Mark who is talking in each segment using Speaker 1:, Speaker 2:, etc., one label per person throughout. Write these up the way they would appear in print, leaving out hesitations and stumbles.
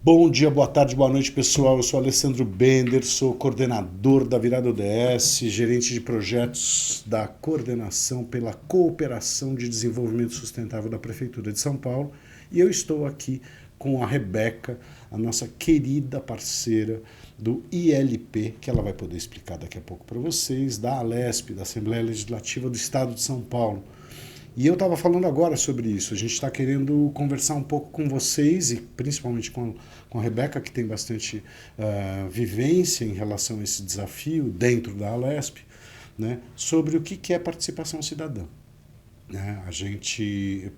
Speaker 1: Bom dia, boa tarde, boa noite, pessoal. Eu sou Alessandro Bender, sou coordenador da Virada ODS, gerente de projetos da Coordenação pela Cooperação de Desenvolvimento Sustentável da Prefeitura de São Paulo. E eu estou aqui com a Rebeca, a nossa querida parceira do ILP, que ela vai poder explicar daqui a pouco para vocês, da ALESP, da Assembleia Legislativa do Estado de São Paulo. E eu estava falando agora sobre isso, a gente está querendo conversar um pouco com vocês e principalmente com a Rebeca, que tem bastante vivência em relação a esse desafio dentro da ALESP, né, sobre o que é participação cidadã. Né? A gente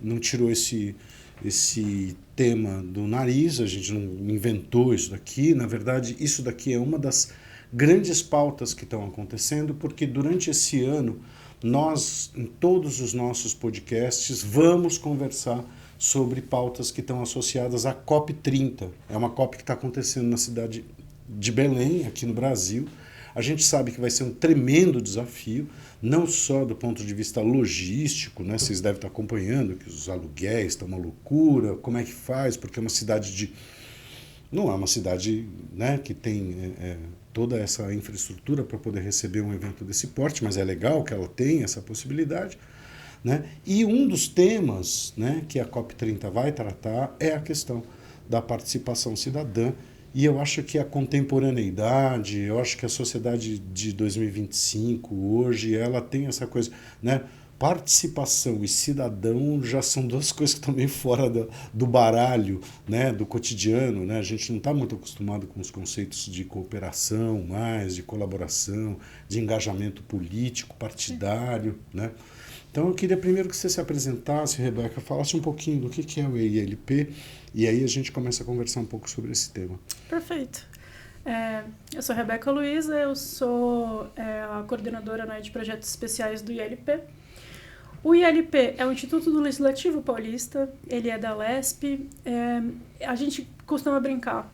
Speaker 1: não tirou esse tema do nariz, a gente não inventou isso daqui, na verdade isso daqui é uma das grandes pautas que estão acontecendo, porque durante esse ano nós, em todos os nossos podcasts, vamos conversar sobre pautas que estão associadas à COP30. É uma COP que está acontecendo na cidade de Belém, aqui no Brasil. A gente sabe que vai ser um tremendo desafio, não só do ponto de vista logístico, né? Vocês devem estar acompanhando que os aluguéis estão uma loucura, como é que faz, porque é uma cidade não é uma cidade, né, que tem toda essa infraestrutura para poder receber um evento desse porte, mas é legal que ela tenha essa possibilidade. Né? E um dos temas, né, que a COP30 vai tratar é a questão da participação cidadã. E eu acho que a contemporaneidade, eu acho que a sociedade de 2025, hoje, ela tem essa coisa, né? Participação e cidadão já são duas coisas que estão meio fora do baralho, né? Do cotidiano. Né? A gente não está muito acostumado com os conceitos de cooperação, mais de colaboração, de engajamento político, partidário. Né? Então eu queria primeiro que você se apresentasse, Rebeca, falasse um pouquinho do que é o ILP, e aí a gente começa a conversar um pouco sobre esse tema.
Speaker 2: Perfeito. Eu sou a Rebeca Luiza, eu sou a coordenadora, né, de projetos especiais do ILP. O ILP é o Instituto do Legislativo Paulista, ele é da ALESP. A gente costuma brincar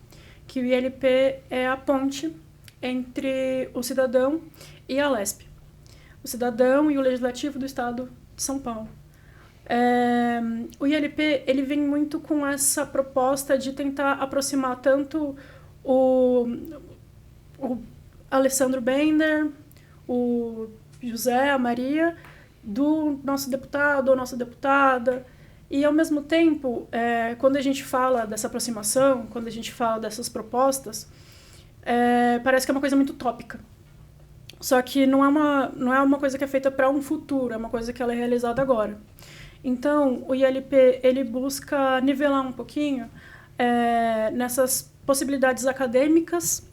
Speaker 2: que o ILP é a ponte entre o cidadão e a ALESP. O cidadão e o legislativo do Estado de São Paulo. O ILP ele vem muito com essa proposta de tentar aproximar tanto o Alessandro Bender, o José, a Maria, do nosso deputado ou nossa deputada. E, ao mesmo tempo, quando a gente fala dessa aproximação, quando a gente fala dessas propostas, parece que é uma coisa muito utópica. Só que não é uma coisa que é feita para um futuro, é uma coisa que ela é realizada agora. Então, o ILP ele busca nivelar um pouquinho nessas possibilidades acadêmicas,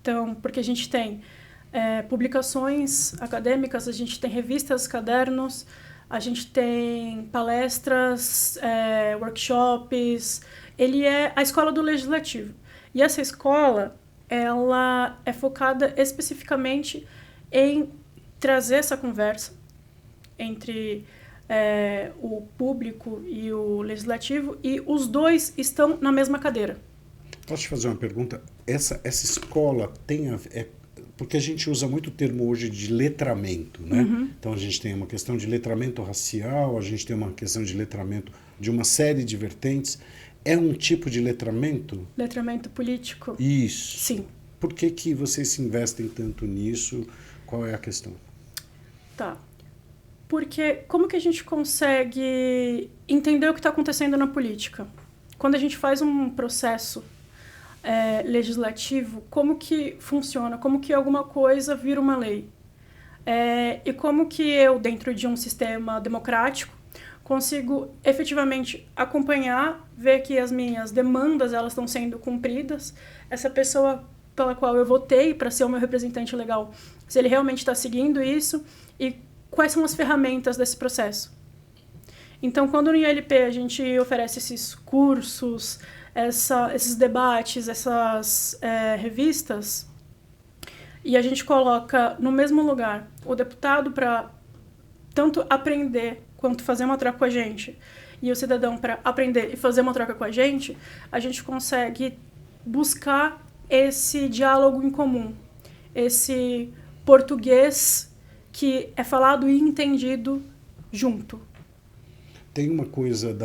Speaker 2: então, porque a gente tem publicações acadêmicas, a gente tem revistas, cadernos, a gente tem palestras, workshops. Ele é a escola do legislativo. E essa escola ela é focada especificamente em trazer essa conversa entre o público e o legislativo, e os dois estão na mesma cadeira.
Speaker 1: Posso te fazer uma pergunta? Essa escola tem porque a gente usa muito o termo hoje de letramento, né? Uhum. Então a gente tem uma questão de letramento racial, a gente tem uma questão de letramento de uma série de vertentes. É um tipo de letramento?
Speaker 2: Letramento político.
Speaker 1: Isso.
Speaker 2: Sim.
Speaker 1: Por que vocês se investem tanto nisso? Qual é a questão?
Speaker 2: Tá. Porque como que a gente consegue entender o que está acontecendo na política? Quando a gente faz um processo legislativo, como que funciona? Como que alguma coisa vira uma lei? E como que eu, dentro de um sistema democrático, consigo efetivamente acompanhar, ver que as minhas demandas elas estão sendo cumpridas, essa pessoa pela qual eu votei para ser o meu representante legal, se ele realmente está seguindo isso, e quais são as ferramentas desse processo. Então, quando no ILP a gente oferece esses cursos, esses debates, essas revistas, e a gente coloca no mesmo lugar o deputado para tanto aprender quanto fazer uma troca com a gente, e o cidadão para aprender e fazer uma troca com a gente consegue buscar esse diálogo em comum, esse português que é falado e entendido junto.
Speaker 1: Tem uma coisa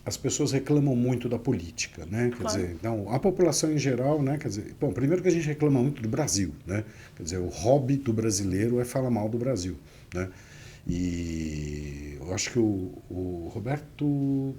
Speaker 1: as pessoas reclamam muito da política, né? Quer
Speaker 2: Claro.
Speaker 1: dizer, então, a população em geral, né? Quer dizer, bom, primeiro que a gente reclama muito do Brasil, né? Quer dizer, o hobby do brasileiro é falar mal do Brasil, né? E eu acho que o Roberto,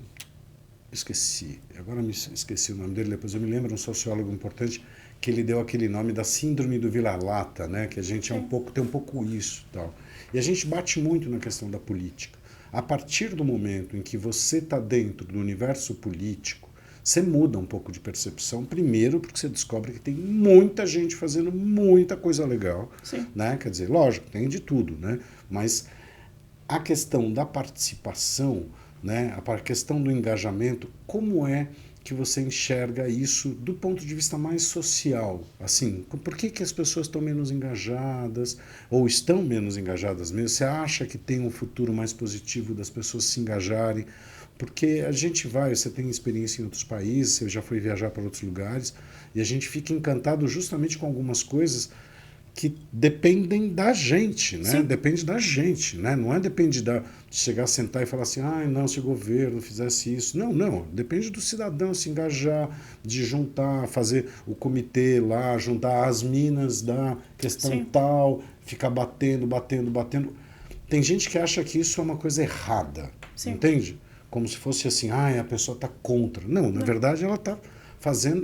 Speaker 1: esqueci, agora me esqueci o nome dele, depois eu me lembro, um sociólogo importante, que ele deu aquele nome da síndrome do vira-lata, né? Que a gente tem um pouco isso, tal. E a gente bate muito na questão da política. A partir do momento em que você está dentro do universo político, você muda um pouco de percepção, primeiro porque você descobre que tem muita gente fazendo muita coisa legal,
Speaker 2: Sim.
Speaker 1: né? Quer dizer, lógico, tem de tudo, né? Mas a questão da participação, né? A questão do engajamento, como é que você enxerga isso do ponto de vista mais social? Assim, por que as pessoas estão menos engajadas ou estão menos engajadas mesmo? Você acha que tem um futuro mais positivo das pessoas se engajarem? Porque a gente você tem experiência em outros países, você já foi viajar para outros lugares, e a gente fica encantado justamente com algumas coisas que dependem da gente, né?
Speaker 2: Sim.
Speaker 1: Depende da gente, né? Não é depende de chegar, sentar e falar assim, não, se o governo fizesse isso. Não, não. Depende do cidadão se engajar, de juntar, fazer o comitê lá, juntar as minas da questão
Speaker 2: Sim.
Speaker 1: tal, ficar batendo. Tem gente que acha que isso é uma coisa errada,
Speaker 2: Sim.
Speaker 1: entende? Como se fosse assim, a pessoa está contra. Não, na verdade ela está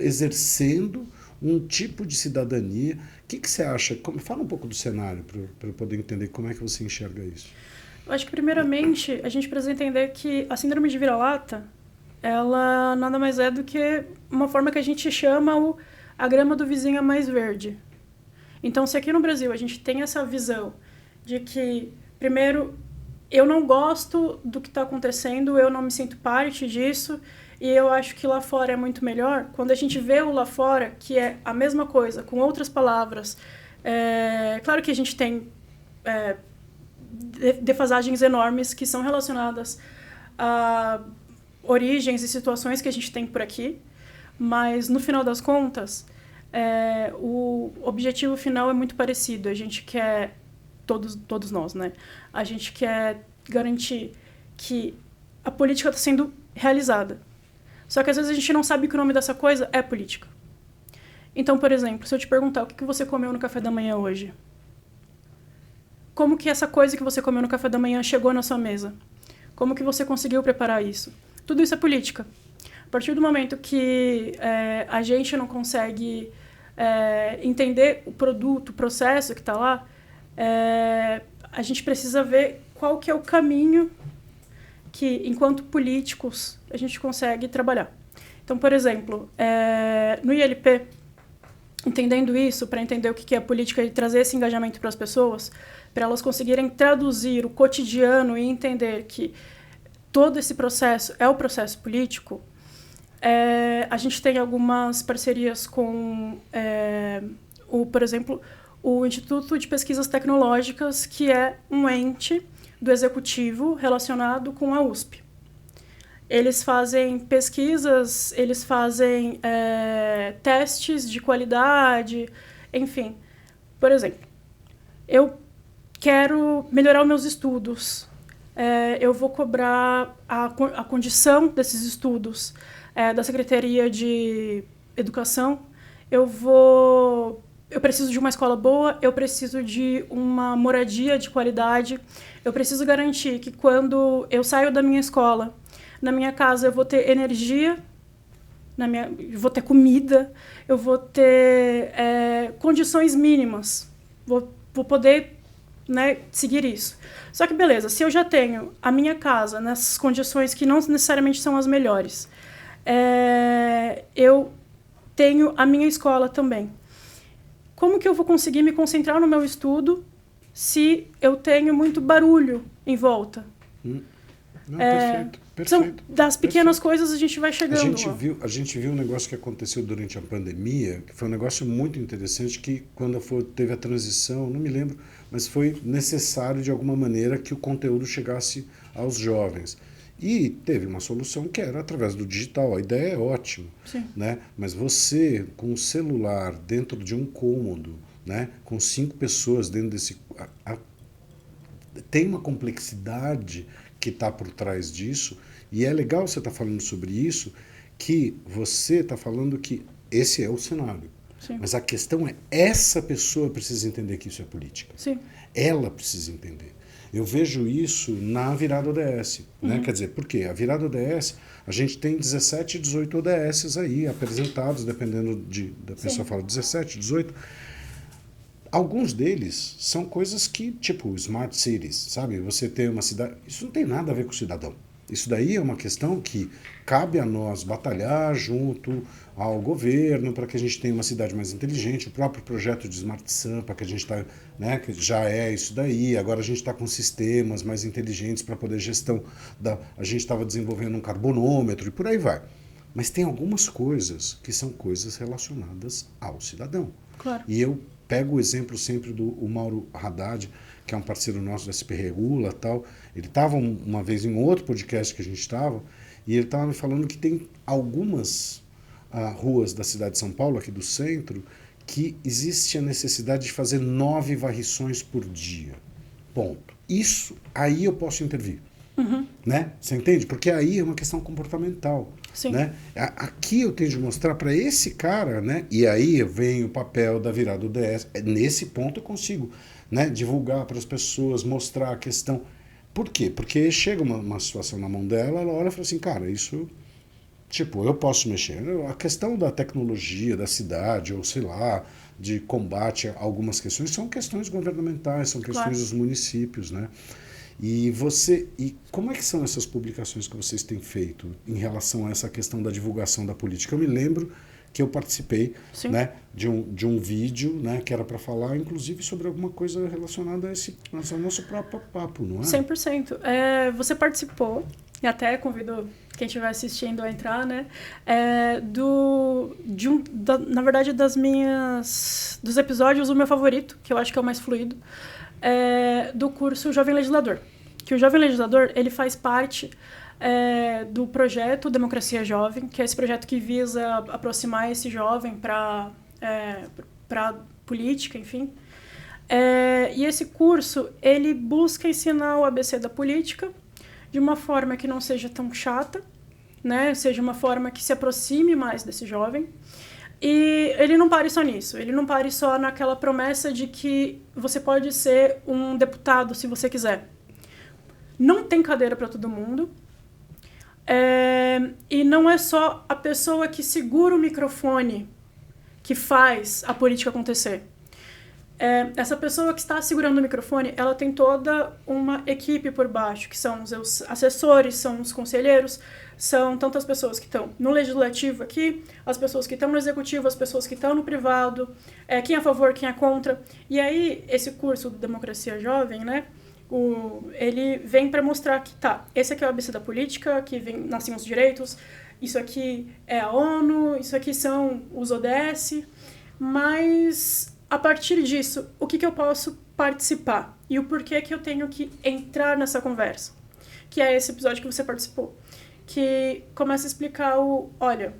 Speaker 1: exercendo um tipo de cidadania. O que você acha? Fala um pouco do cenário para eu poder entender como é que você enxerga isso.
Speaker 2: Eu acho que, primeiramente, a gente precisa entender que a síndrome de vira-lata, ela nada mais é do que uma forma que a gente chama a grama do vizinho é mais verde. Então, se aqui no Brasil a gente tem essa visão de que, primeiro, eu não gosto do que está acontecendo, eu não me sinto parte disso, e eu acho que lá fora é muito melhor. Quando a gente vê o lá fora, que é a mesma coisa, com outras palavras, claro que a gente tem defasagens enormes que são relacionadas a origens e situações que a gente tem por aqui, mas no final das contas, o objetivo final é muito parecido. A gente quer, todos nós, né? A gente quer garantir que a política está sendo realizada. Só que às vezes a gente não sabe que o nome dessa coisa é política. Então, por exemplo, se eu te perguntar o que você comeu no café da manhã hoje, como que essa coisa que você comeu no café da manhã chegou na sua mesa? Como que você conseguiu preparar isso? Tudo isso é política. A partir do momento que a gente não consegue entender o produto, o processo que está lá, a gente precisa ver qual que é o caminho que, enquanto políticos, a gente consegue trabalhar. Então, por exemplo, no ILP, entendendo isso, para entender o que é a política e trazer esse engajamento para as pessoas, para elas conseguirem traduzir o cotidiano e entender que todo esse processo é o processo político, a gente tem algumas parcerias com, por exemplo, o Instituto de Pesquisas Tecnológicas, que é um ente do executivo relacionado com a USP. Eles fazem pesquisas, eles fazem testes de qualidade, enfim. Por exemplo, eu quero melhorar os meus estudos, eu vou cobrar a condição desses estudos da Secretaria de Educação, eu preciso de uma escola boa, eu preciso de uma moradia de qualidade, eu preciso garantir que quando eu saio da minha escola, na minha casa eu vou ter energia, eu vou ter comida, eu vou ter condições mínimas, vou poder, né, seguir isso. Só que beleza, se eu já tenho a minha casa nessas condições que não necessariamente são as melhores, eu tenho a minha escola também. Como que eu vou conseguir me concentrar no meu estudo se eu tenho muito barulho em volta?
Speaker 1: Não, perfeito.
Speaker 2: São das pequenas coisas a gente vai chegando.
Speaker 1: A gente viu um negócio que aconteceu durante a pandemia, que foi um negócio muito interessante, que quando teve a transição, não me lembro, mas foi necessário de alguma maneira que o conteúdo chegasse aos jovens. E teve uma solução que era através do digital. A ideia é ótima, né? Mas você, com o celular dentro de um cômodo, né? Com 5 pessoas dentro desse... A tem uma complexidade que está por trás disso, e é legal você estar falando sobre isso, que você está falando que esse é o cenário.
Speaker 2: Sim.
Speaker 1: Mas a questão é, essa pessoa precisa entender que isso é política.
Speaker 2: Sim.
Speaker 1: Ela precisa entender. Eu vejo isso na virada ODS. Né? Quer dizer, por quê? A virada ODS, a gente tem 17, 18 ODSs aí apresentados, dependendo da pessoa fala 17, 18. Alguns deles são coisas que, tipo, smart cities, sabe? Você ter uma cidade... Isso não tem nada a ver com o cidadão. Isso daí é uma questão que cabe a nós batalhar junto ao governo para que a gente tenha uma cidade mais inteligente. O próprio projeto de Smart Sampa, que a gente está, né, que já é isso daí. Agora a gente está com sistemas mais inteligentes para poder gestão a gente estava desenvolvendo um carbonômetro e por aí vai. Mas tem algumas coisas que são coisas relacionadas ao cidadão.
Speaker 2: Claro.
Speaker 1: E eu pego o exemplo sempre do Mauro Haddad, que é um parceiro nosso da SP Regula, tal. Ele estava uma vez em outro podcast que a gente estava, e ele estava me falando que tem algumas ruas da cidade de São Paulo, aqui do centro, que existe a necessidade de fazer 9 varrições por dia. Ponto. Isso, aí eu posso intervir. Né? Você entende? Porque aí é uma questão comportamental.
Speaker 2: Sim.
Speaker 1: Né? Aqui eu tenho de mostrar para esse cara, né? E aí vem o papel da virada ODS. Nesse ponto eu consigo, né, divulgar para as pessoas, mostrar a questão. Por quê? Porque chega uma situação na mão dela, ela olha e fala assim, cara, isso, tipo, eu posso mexer. A questão da tecnologia, da cidade, ou sei lá, de combate a algumas questões, são questões governamentais, são questões dos municípios, né? E como é que são essas publicações que vocês têm feito em relação a essa questão da divulgação da política? Eu me lembro que eu participei, né, de um vídeo, né, que era para falar, inclusive, sobre alguma coisa relacionada ao nosso próprio papo, não é?
Speaker 2: 100%. Você participou, e até convido quem estiver assistindo a entrar, né, na verdade, dos episódios, o meu favorito, que eu acho que é o mais fluido, do curso Jovem Legislador. Que o Jovem Legislador, ele faz parte do projeto Democracia Jovem, que é esse projeto que visa aproximar esse jovem para a política, enfim. E esse curso, ele busca ensinar o ABC da política de uma forma que não seja tão chata, né? Seja uma forma que se aproxime mais desse jovem. E ele não pare só nisso, ele não pare só naquela promessa de que você pode ser um deputado se você quiser. Não tem cadeira para todo mundo. E não é só a pessoa que segura o microfone que faz a política acontecer. Essa pessoa que está segurando o microfone, ela tem toda uma equipe por baixo, que são os assessores, são os conselheiros, são tantas pessoas que estão no legislativo aqui, as pessoas que estão no executivo, as pessoas que estão no privado, quem é a favor, quem é contra. E aí, esse curso de Democracia Jovem, né, ele vem para mostrar que, esse aqui é o ABC da política, aqui nascem os direitos, isso aqui é a ONU, isso aqui são os ODS, mas a partir disso, o que eu posso participar? E o porquê que eu tenho que entrar nessa conversa? Que é esse episódio que você participou. Que começa a explicar olha,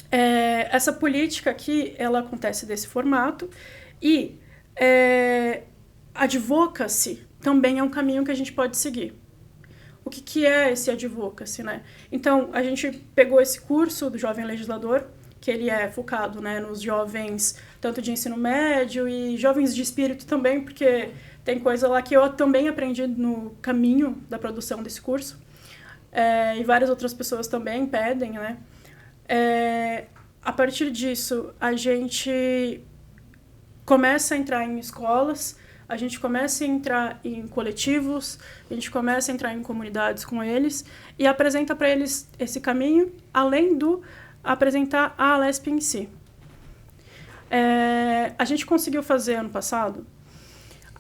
Speaker 2: essa política aqui, ela acontece desse formato e advocacy também é um caminho que a gente pode seguir. O que é esse advocacy, né? Então, a gente pegou esse curso do Jovem Legislador, que ele é focado, né, nos jovens, tanto de ensino médio e jovens de espírito também, porque tem coisa lá que eu também aprendi no caminho da produção desse curso. E várias outras pessoas também pedem, né? A partir disso, a gente começa a entrar em escolas, a gente começa a entrar em coletivos, a gente começa a entrar em comunidades com eles e apresenta para eles esse caminho, além do apresentar a Alesp em si. A gente conseguiu fazer ano passado,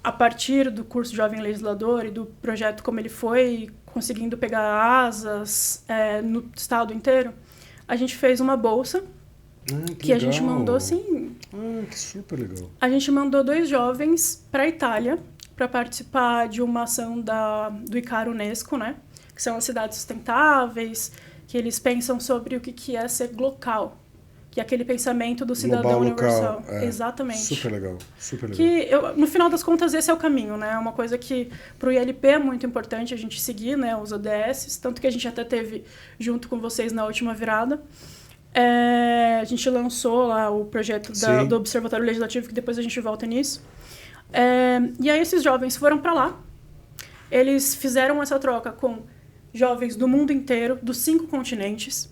Speaker 2: a partir do curso Jovem Legislador e do projeto como ele foi, conseguindo pegar asas no estado inteiro, a gente fez uma bolsa que a gente mandou assim...
Speaker 1: que super legal.
Speaker 2: A gente mandou 2 jovens para a Itália para participar de uma ação do ICAR Unesco, né? Que são as cidades sustentáveis, que eles pensam sobre o que é ser local, que é aquele pensamento do cidadão
Speaker 1: Global,
Speaker 2: universal.
Speaker 1: local. É.
Speaker 2: Exatamente.
Speaker 1: Super legal, super legal.
Speaker 2: Que, no final das contas, esse é o caminho, né? É uma coisa que para o ILP é muito importante a gente seguir, né? Os ODS, tanto que a gente até teve junto com vocês na última virada. A gente lançou lá o projeto do Observatório Legislativo, que depois a gente volta nisso. E aí esses jovens foram para lá, eles fizeram essa troca com jovens do mundo inteiro, dos 5 continentes,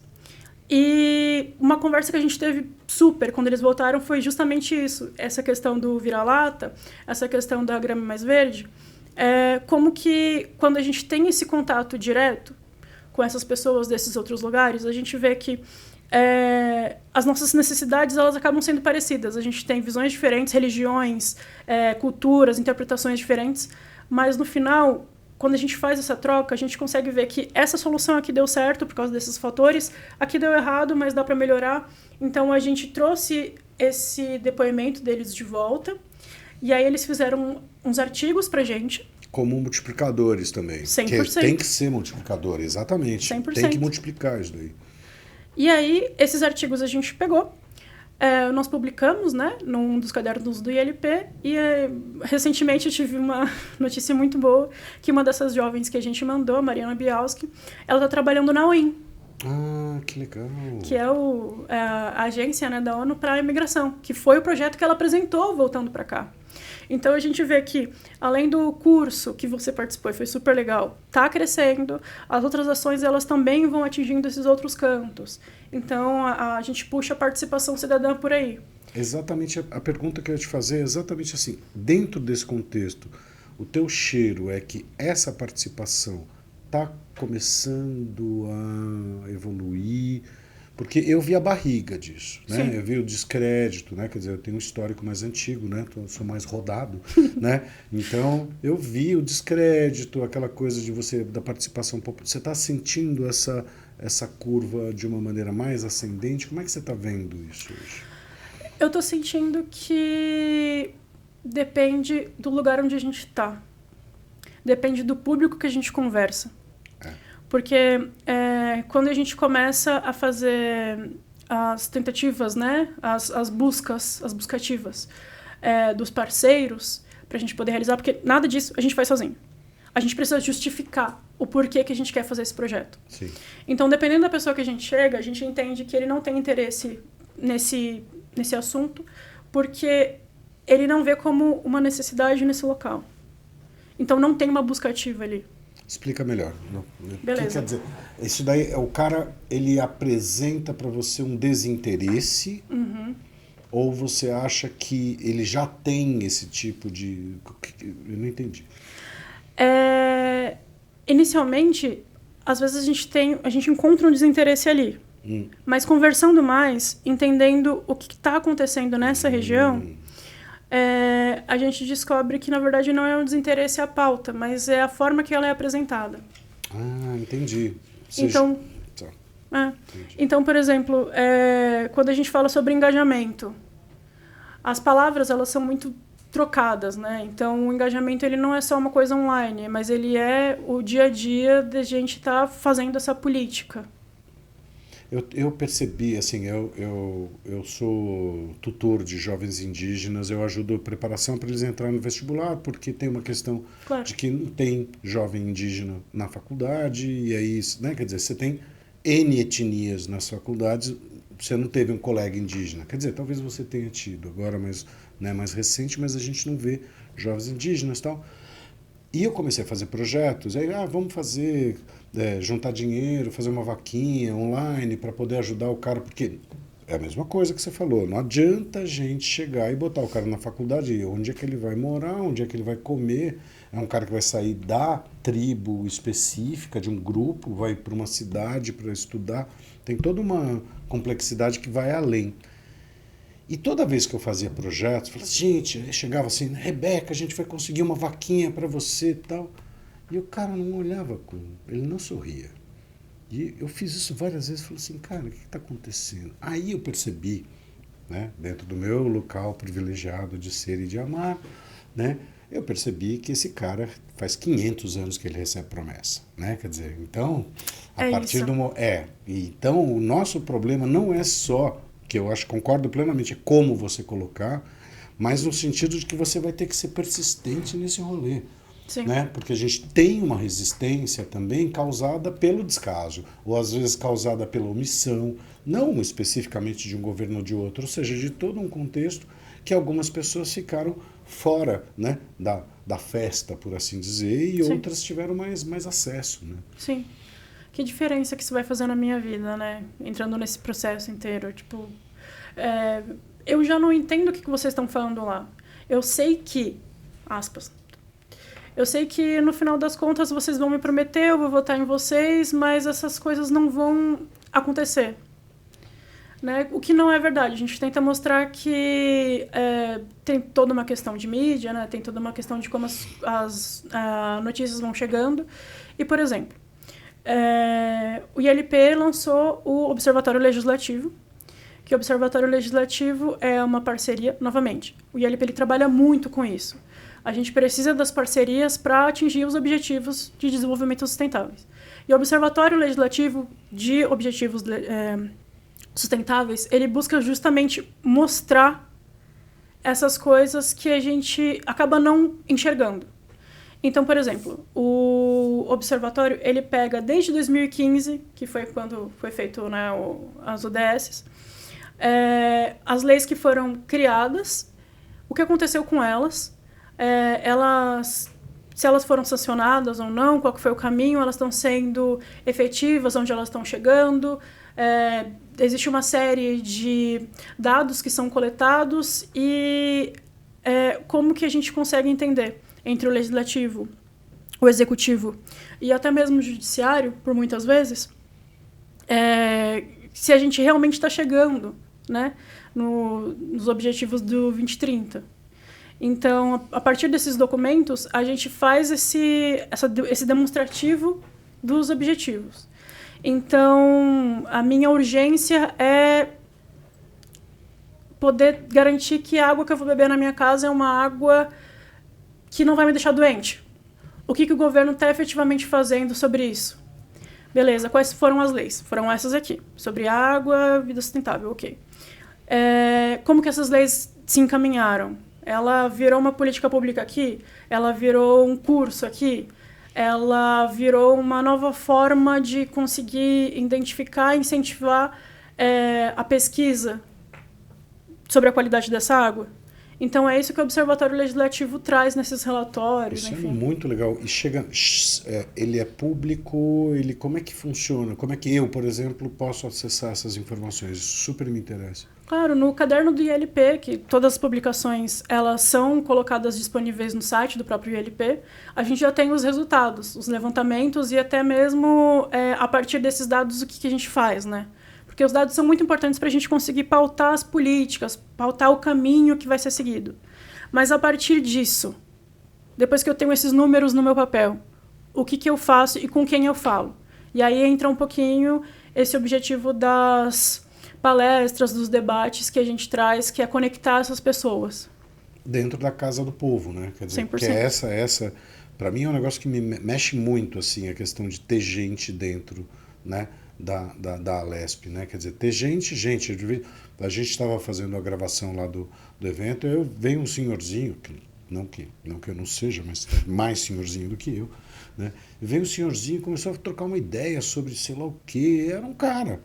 Speaker 2: e uma conversa que a gente teve super quando eles voltaram foi justamente isso, essa questão do vira-lata, essa questão da grama mais verde, como que quando a gente tem esse contato direto com essas pessoas desses outros lugares, a gente vê que as nossas necessidades elas acabam sendo parecidas. A gente tem visões diferentes, religiões, culturas, interpretações diferentes, mas no final, quando a gente faz essa troca, a gente consegue ver que essa solução aqui deu certo por causa desses fatores, aqui deu errado, mas dá para melhorar. Então a gente trouxe esse depoimento deles de volta, e aí eles fizeram uns artigos pra gente.
Speaker 1: Como multiplicadores também.
Speaker 2: 100%.
Speaker 1: Tem que ser multiplicador, exatamente.
Speaker 2: 100%.
Speaker 1: Tem que multiplicar isso daí.
Speaker 2: E aí, esses artigos a gente pegou, nós publicamos, né, num dos cadernos do ILP, e recentemente eu tive uma notícia muito boa, que uma dessas jovens que a gente mandou, a Mariana Bialski, ela está trabalhando na OIM.
Speaker 1: Ah, que legal.
Speaker 2: Que é a agência, né, da ONU para a imigração, que foi o projeto que ela apresentou voltando para cá. Então a gente vê que, além do curso que você participou e foi super legal, está crescendo, as outras ações elas também vão atingindo esses outros cantos. Então a gente puxa a participação cidadã por aí.
Speaker 1: Exatamente, a pergunta que eu ia te fazer é exatamente assim, dentro desse contexto, o teu cheiro é que essa participação está começando a evoluir, porque eu vi a barriga disso, né?
Speaker 2: Sim.
Speaker 1: Eu vi o descrédito, né? Quer dizer, eu tenho um histórico mais antigo, né? Sou mais rodado, né? Então, eu vi o descrédito, aquela coisa de da participação popular. Você está sentindo essa curva de uma maneira mais ascendente? Como é que você está vendo isso hoje?
Speaker 2: Eu estou sentindo que depende do lugar onde a gente está. Depende do público que a gente conversa. Porque quando a gente começa a fazer as tentativas, né, as buscativas dos parceiros, para a gente poder realizar, porque nada disso a gente faz sozinho. A gente precisa justificar o porquê que a gente quer fazer esse projeto.
Speaker 1: Sim.
Speaker 2: Então, dependendo da pessoa que a gente chega, a gente entende que ele não tem interesse nesse assunto, porque ele não vê como uma necessidade nesse local. Então, não tem uma buscativa ali.
Speaker 1: Explica melhor.
Speaker 2: Beleza.
Speaker 1: O que quer dizer? Isso daí, o cara, ele apresenta para você um desinteresse, ou você acha que ele já tem esse tipo de... Eu não entendi.
Speaker 2: Inicialmente, às vezes a gente encontra um desinteresse ali. Mas conversando mais, entendendo o que está acontecendo nessa região, a gente descobre que, na verdade, não é um desinteresse à pauta, mas é a forma que ela é apresentada.
Speaker 1: Ah, entendi.
Speaker 2: Então, então, por exemplo, quando a gente fala sobre engajamento, as palavras elas são muito trocadas, né? Então, o engajamento ele não é só uma coisa online, mas ele é o dia a dia de a gente estar fazendo essa política.
Speaker 1: Eu percebi, assim, eu sou tutor de jovens indígenas, eu ajudo a preparação para eles entrarem no vestibular, porque tem uma questão de que não tem jovem indígena na faculdade, e aí, né, quer dizer, você tem N etnias nas faculdades, você não teve um colega indígena. Quer dizer, talvez você tenha tido agora, mas, né, mais recente, mas a gente não vê jovens indígenas e tal. E eu comecei a fazer projetos, aí vamos fazer, juntar dinheiro, fazer uma vaquinha online para poder ajudar o cara, porque é a mesma coisa que você falou, não adianta a gente chegar e botar o cara na faculdade, onde é que ele vai morar, onde é que ele vai comer, é um cara que vai sair da tribo específica, de um grupo, vai para uma cidade para estudar, tem toda uma complexidade que vai além. E toda vez que eu fazia projetos, eu falava, gente, chegava assim, Rebeca, a gente vai conseguir uma vaquinha para você e tal. E o cara não olhava, ele não sorria. E eu fiz isso várias vezes, falei assim, cara, o que está acontecendo? Aí eu percebi, né, dentro do meu local privilegiado de ser e de amar, né, eu percebi que esse cara faz 500 anos que ele recebe promessa, né? Quer dizer, então, a partir
Speaker 2: isso.
Speaker 1: então o nosso problema não é só que eu acho, concordo plenamente, é como você colocar, mas no sentido de que você vai ter que ser persistente nesse rolê.
Speaker 2: Sim.
Speaker 1: Né? Porque a gente tem uma resistência também causada pelo descaso, ou às vezes causada pela omissão, não especificamente de um governo ou de outro, ou seja, de todo um contexto que algumas pessoas ficaram fora, né, da festa, por assim dizer, e
Speaker 2: Sim.
Speaker 1: outras tiveram mais acesso. Né?
Speaker 2: Sim. Que diferença que isso vai fazer na minha vida, né? Entrando nesse processo inteiro. Tipo, eu já não entendo o que vocês estão falando lá. Eu sei que, aspas, eu sei que no final das contas vocês vão me prometer, eu vou votar em vocês, mas essas coisas não vão acontecer. Né? O que não é verdade. A gente tenta mostrar que tem toda uma questão de mídia, né? Tem toda uma questão de como as notícias vão chegando. E, por exemplo, o ILP lançou o Observatório Legislativo, que o Observatório Legislativo é uma parceria, novamente, o ILP ele trabalha muito com isso. A gente precisa das parcerias para atingir os objetivos de desenvolvimento sustentáveis. E o Observatório Legislativo de Objetivos Sustentáveis, ele busca justamente mostrar essas coisas que a gente acaba não enxergando. Então, por exemplo, o observatório, ele pega desde 2015, que foi quando foi feito, né, as ODS, as leis que foram criadas, o que aconteceu com elas, se elas foram sancionadas ou não, qual que foi o caminho, elas estão sendo efetivas, onde elas estão chegando, existe uma série de dados que são coletados e como que a gente consegue entender entre o legislativo, o executivo e até mesmo o judiciário, por muitas vezes, se a gente realmente está chegando, né, nos objetivos do 2030. Então, a partir desses documentos, a gente faz esse demonstrativo dos objetivos. Então, a minha urgência é poder garantir que a água que eu vou beber na minha casa é uma água que não vai me deixar doente. O que o governo está efetivamente fazendo sobre isso? Beleza, quais foram as leis? Foram essas aqui, sobre água, vida sustentável, ok. Como que essas leis se encaminharam? Ela virou uma política pública aqui? Ela virou um curso aqui? Ela virou uma nova forma de conseguir identificar e incentivar a pesquisa sobre a qualidade dessa água? Então, é isso que o Observatório Legislativo traz nesses relatórios.
Speaker 1: Isso
Speaker 2: enfim.
Speaker 1: É muito legal. E ele é público, como é que funciona? Como é que eu, por exemplo, posso acessar essas informações? Isso super me interessa.
Speaker 2: Claro, no caderno do ILP, que todas as publicações elas são colocadas disponíveis no site do próprio ILP, a gente já tem os resultados, os levantamentos e até mesmo a partir desses dados o que a gente faz, né? Porque os dados são muito importantes para a gente conseguir pautar as políticas, pautar o caminho que vai ser seguido. Mas a partir disso, depois que eu tenho esses números no meu papel, o que eu faço e com quem eu falo? E aí entra um pouquinho esse objetivo das palestras, dos debates que a gente traz, que é conectar essas pessoas.
Speaker 1: Dentro da casa do povo, né? Quer dizer,
Speaker 2: 100%.
Speaker 1: que essa para mim é um negócio que me mexe muito, assim, a questão de ter gente dentro, né? Da Alesp, né? Quer dizer, ter gente, a gente estava fazendo a gravação lá do evento, veio um senhorzinho, não que eu não seja, mas mais senhorzinho do que eu, né? Veio um senhorzinho e começou a trocar uma ideia sobre sei lá o que, era um cara.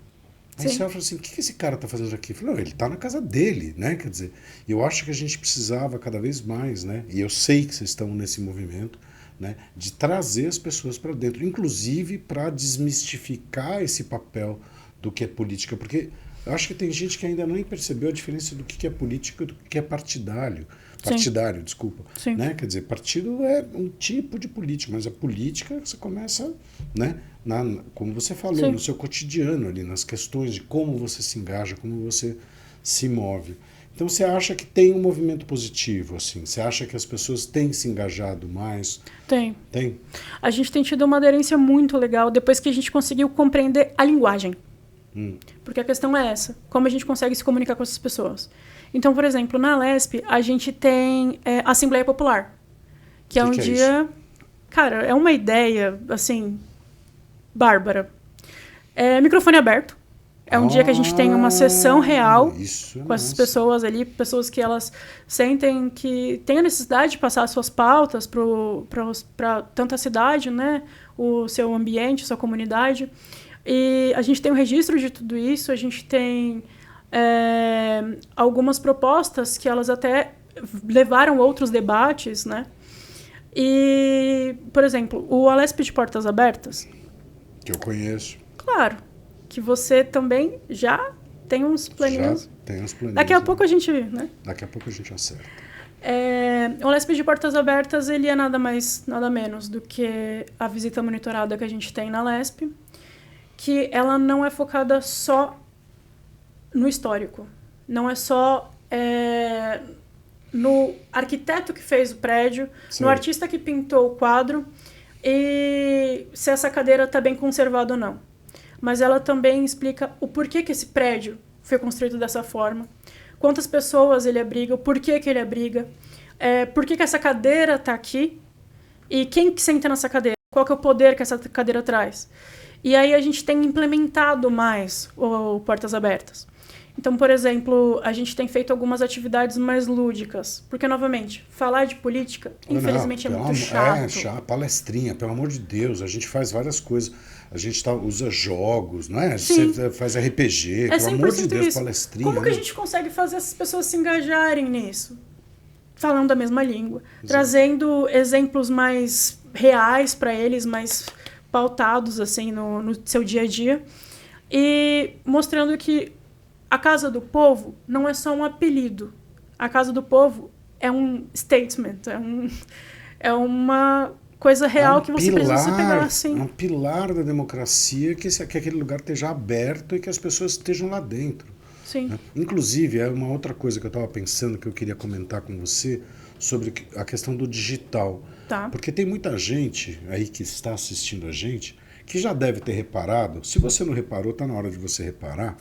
Speaker 1: Aí você fala assim, o que esse cara está fazendo aqui? Eu falei, não, ele está na casa dele, né? Quer dizer, eu acho que a gente precisava cada vez mais, né? E eu sei que vocês estão nesse movimento, né, de trazer as pessoas para dentro, inclusive para desmistificar esse papel do que é política, porque eu acho que tem gente que ainda nem percebeu a diferença do que é política e do que é partidário, desculpa.
Speaker 2: Sim.
Speaker 1: Né? Quer dizer, partido é um tipo de política, mas a política você começa, né, como você falou,
Speaker 2: Sim.
Speaker 1: no seu cotidiano ali, nas questões de como você se engaja, como você se move. Então você acha que tem um movimento positivo, assim? Você acha que as pessoas têm se engajado mais?
Speaker 2: Tem.
Speaker 1: Tem?
Speaker 2: A gente tem tido uma aderência muito legal depois que a gente conseguiu compreender a linguagem. Porque a questão é essa, como a gente consegue se comunicar com essas pessoas. Então, por exemplo, na Alesp, a gente tem a Assembleia Popular, que é um dia... Cara, é uma ideia, assim, bárbara. Microfone aberto. É um dia que a gente tem uma sessão real
Speaker 1: isso é
Speaker 2: com essas
Speaker 1: massa.
Speaker 2: pessoas ali, pessoas que elas sentem que têm a necessidade de passar as suas pautas para tanto a cidade, né, o seu ambiente, a sua comunidade. E a gente tem um registro de tudo isso, a gente tem algumas propostas que elas até levaram outros debates, né? E, por exemplo, o Alesp de Portas Abertas,
Speaker 1: Que eu conheço.
Speaker 2: claro, que você também já tem uns planinhos.
Speaker 1: Já tem uns planinhos.
Speaker 2: Daqui a pouco a gente, né?
Speaker 1: Daqui a pouco a gente acerta.
Speaker 2: O Alesp de Portas Abertas, ele é nada mais, nada menos do que a visita monitorada que a gente tem na Lesp, que ela não é focada só no histórico. Não é só no arquiteto que fez o prédio,
Speaker 1: Sim.
Speaker 2: no artista que pintou o quadro e se essa cadeira está bem conservada ou não. Mas ela também explica o porquê que esse prédio foi construído dessa forma, quantas pessoas ele abriga, o porquê que ele abriga, por que essa cadeira está aqui e quem que senta nessa cadeira, qual que é o poder que essa cadeira traz. E aí a gente tem implementado mais o Portas Abertas. Então, por exemplo, a gente tem feito algumas atividades mais lúdicas. Porque, novamente, falar de política, infelizmente, é muito chato.
Speaker 1: Palestrinha, pelo amor de Deus. A gente faz várias coisas. A gente usa jogos, não é?
Speaker 2: Sim.
Speaker 1: Você faz RPG,
Speaker 2: É
Speaker 1: pelo amor de Deus,
Speaker 2: isso.
Speaker 1: palestrinha.
Speaker 2: Como que a gente consegue fazer essas pessoas se engajarem nisso? Falando a mesma língua. Exato. Trazendo exemplos mais reais para eles, mais pautados assim, no seu dia a dia. E mostrando que a Casa do Povo não é só um apelido. A Casa do Povo é um statement, é uma coisa real que você precisa se pegar assim.
Speaker 1: É um pilar da democracia que aquele lugar esteja aberto e que as pessoas estejam lá dentro.
Speaker 2: Sim.
Speaker 1: Né? Inclusive, é uma outra coisa que eu estava pensando que eu queria comentar com você sobre a questão do digital.
Speaker 2: Tá.
Speaker 1: Porque tem muita gente aí que está assistindo a gente que já deve ter reparado, se você não reparou, está na hora de você reparar,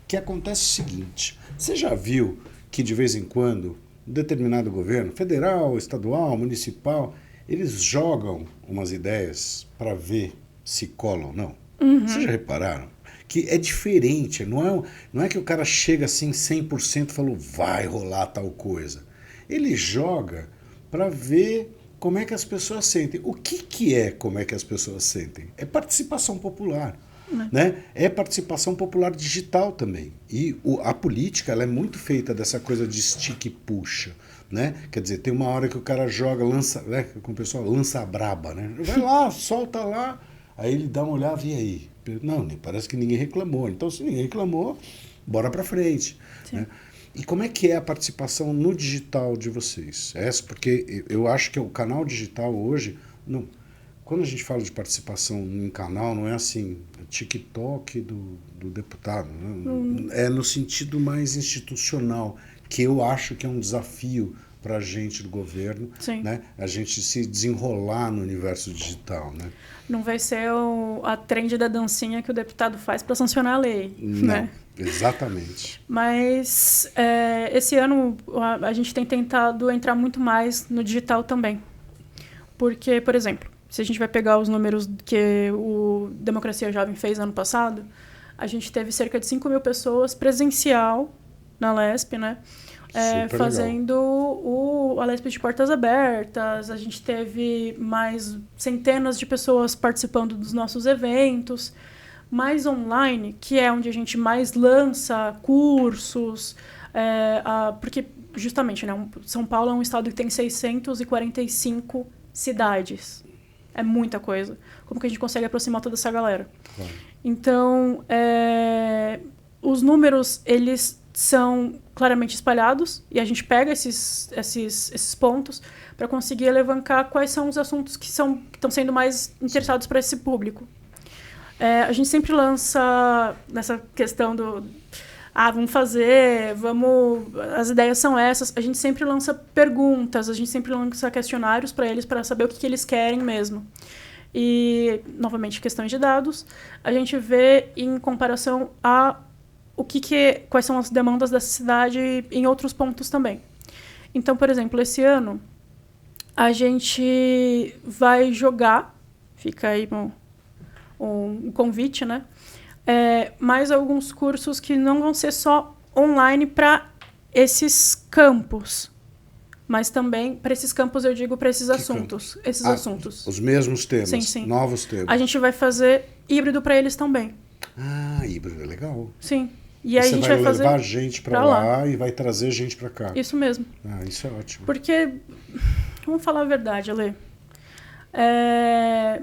Speaker 1: que acontece o seguinte: você já viu que de vez em quando um determinado governo, federal, estadual, municipal, eles jogam umas ideias para ver se colam ou não? Uhum. Vocês já repararam? Que é diferente, não é que o cara chega assim 100% e falou vai rolar tal coisa. Ele joga para ver como é que as pessoas sentem. O que é como é que as pessoas sentem? É participação popular. Né? É participação popular digital também. E a política ela é muito feita dessa coisa de estica e puxa. Né? Quer dizer, tem uma hora que o cara joga, lança, né? Como o pessoal lança a braba. Né? Vai lá, solta lá. Aí ele dá uma olhada e aí? Não, parece que ninguém reclamou. Então, se ninguém reclamou, bora pra frente. Né? E como é que é a participação no digital de vocês? Porque eu acho que o canal digital hoje... não. Quando a gente fala de participação em canal, não é assim, TikTok do deputado. Né? É no sentido mais institucional, que eu acho que é um desafio para a gente do governo, né? A gente se desenrolar no universo digital. Né?
Speaker 2: Não vai ser a trend da dancinha que o deputado faz para sancionar a lei.
Speaker 1: Não,
Speaker 2: né?
Speaker 1: Exatamente.
Speaker 2: Mas esse ano a gente tem tentado entrar muito mais no digital também. Porque, por exemplo, se a gente vai pegar os números que o Democracia Jovem fez ano passado, a gente teve cerca de 5 mil pessoas presencial na Lesp, né? Fazendo o Alesp de Portas Abertas. A gente teve mais centenas de pessoas participando dos nossos eventos. Mais online, que é onde a gente mais lança cursos. Porque, justamente, né, São Paulo é um estado que tem 645 cidades. É muita coisa. Como que a gente consegue aproximar toda essa galera? Claro. Então, os números, eles são claramente espalhados e a gente pega esses pontos para conseguir alavancar quais são os assuntos que estão sendo mais interessados para esse público. A gente sempre lança nessa questão do... vamos fazer, as ideias são essas. A gente sempre lança perguntas, a gente sempre lança questionários para eles, para saber o que eles querem mesmo. E, novamente, questões de dados, a gente vê em comparação a quais são as demandas dessa cidade em outros pontos também. Então, por exemplo, esse ano, a gente vai jogar, fica aí um convite, né? mais alguns cursos que não vão ser só online para esses campos, mas também para esses campos, eu digo, para esses assuntos. Esses assuntos.
Speaker 1: Os mesmos temas,
Speaker 2: Sim.
Speaker 1: novos temas.
Speaker 2: A gente vai fazer híbrido para eles também.
Speaker 1: Ah, híbrido é legal.
Speaker 2: Sim. E aí a gente vai
Speaker 1: levar gente para lá e vai trazer gente para cá.
Speaker 2: Isso mesmo.
Speaker 1: Ah, isso é ótimo.
Speaker 2: Porque, vamos falar a verdade, Ale.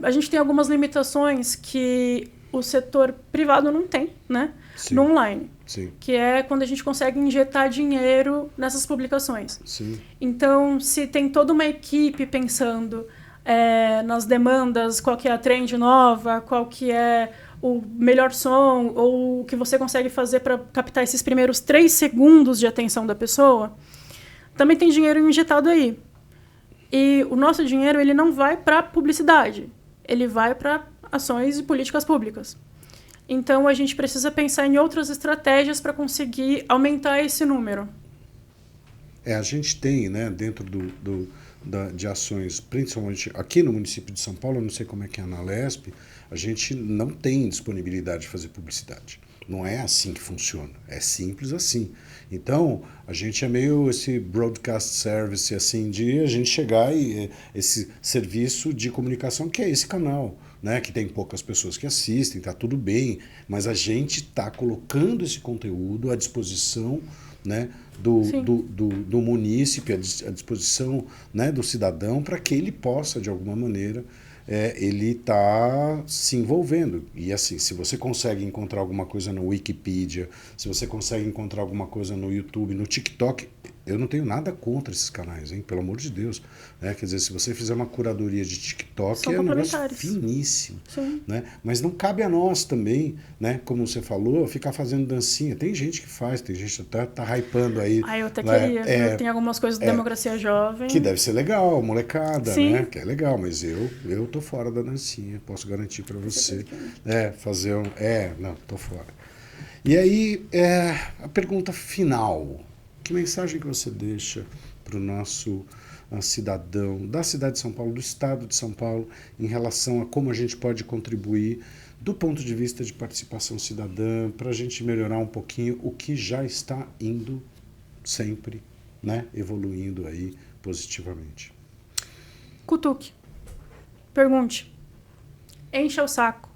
Speaker 2: A gente tem algumas limitações que o setor privado não tem, né?
Speaker 1: Sim.
Speaker 2: No online.
Speaker 1: Sim.
Speaker 2: Que é quando a gente consegue injetar dinheiro nessas publicações.
Speaker 1: Sim.
Speaker 2: Então, se tem toda uma equipe pensando nas demandas, qual que é a trend nova, qual que é o melhor som, ou o que você consegue fazer para captar esses primeiros 3 segundos de atenção da pessoa, também tem dinheiro injetado aí. E o nosso dinheiro ele não vai para publicidade, ele vai para ações e políticas públicas. Então, a gente precisa pensar em outras estratégias para conseguir aumentar esse número.
Speaker 1: A gente tem, né, dentro de ações, principalmente aqui no município de São Paulo, eu não sei como é que é na Alesp, a gente não tem disponibilidade de fazer publicidade. Não é assim que funciona, é simples assim. Então, a gente é meio esse broadcast service, assim, de a gente chegar e esse serviço de comunicação que é esse canal, né, que tem poucas pessoas que assistem, tá tudo bem, mas a gente está colocando esse conteúdo à disposição, né, do munícipe, à disposição, né, do cidadão, para que ele possa, de alguma maneira, ele está se envolvendo. E assim, se você consegue encontrar alguma coisa no Wikipedia, se você consegue encontrar alguma coisa no YouTube, no TikTok, eu não tenho nada contra esses canais, hein? Pelo amor de Deus. Quer dizer, se você fizer uma curadoria de TikTok, é um negócio finíssimo. Né? Mas não cabe a nós também, né? Como você falou, ficar fazendo dancinha. Tem gente que faz, tem gente que tá hypando aí.
Speaker 2: Eu até queria. Tem algumas coisas do Democracia Jovem.
Speaker 1: Que deve ser legal, molecada,
Speaker 2: Sim.
Speaker 1: né? Que é legal, mas eu tô fora da dancinha, posso garantir para você. Fazer um... não, tô fora. E aí, a pergunta final. Que mensagem que você deixa para o nosso cidadão da cidade de São Paulo, do estado de São Paulo, em relação a como a gente pode contribuir do ponto de vista de participação cidadã, para a gente melhorar um pouquinho o que já está indo sempre, né, evoluindo aí positivamente?
Speaker 2: Cutuque. Pergunte. Encha o saco.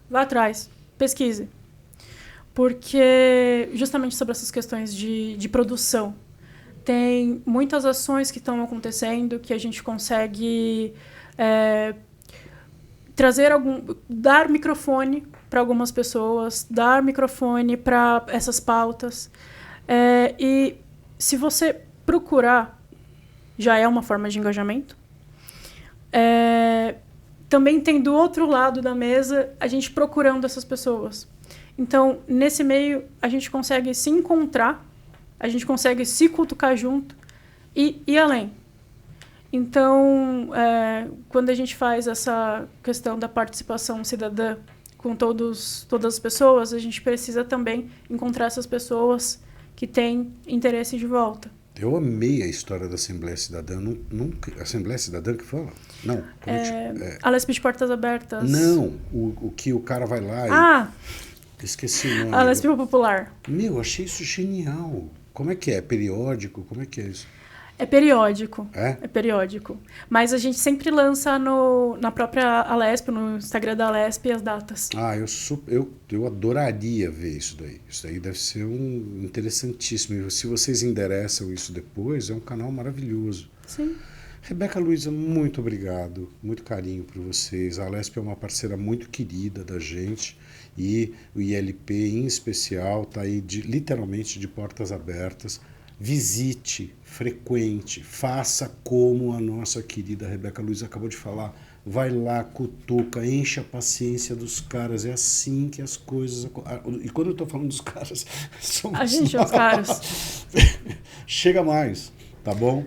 Speaker 2: Vá atrás. Pesquise. Porque, justamente sobre essas questões de produção, tem muitas ações que estão acontecendo que a gente consegue dar microfone para algumas pessoas, dar microfone para essas pautas. E se você procurar, já é uma forma de engajamento. Também tem do outro lado da mesa a gente procurando essas pessoas. Então, nesse meio, a gente consegue se encontrar, a gente consegue se cutucar junto e ir além. Então, quando a gente faz essa questão da participação cidadã com todas as pessoas, a gente precisa também encontrar essas pessoas que têm interesse de volta.
Speaker 1: Eu amei a história da Assembleia Cidadã. Assembleia Cidadã que fala? Não.
Speaker 2: Alesp de Portas Abertas.
Speaker 1: Não, o que o cara vai lá e... Esqueci o nome.
Speaker 2: Alesp Popular.
Speaker 1: Achei isso genial. Como é que é? Periódico? Como é que é isso?
Speaker 2: É periódico.
Speaker 1: É
Speaker 2: periódico. Mas a gente sempre lança na própria Alesp, no Instagram da Alesp, as datas.
Speaker 1: Eu adoraria ver isso daí. Isso daí deve ser interessantíssimo. E se vocês endereçam isso depois, é um canal maravilhoso.
Speaker 2: Sim.
Speaker 1: Rebeca Luiza, muito obrigado. Muito carinho por vocês. A Alesp é uma parceira muito querida da gente. E o ILP, em especial, está aí literalmente de portas abertas. Visite, frequente, faça como a nossa querida Rebeca Luiza acabou de falar. Vai lá, cutuca, enche a paciência dos caras. É assim que as coisas... E quando eu estou falando dos caras, somos
Speaker 2: a gente é os caras.
Speaker 1: Chega mais, tá bom?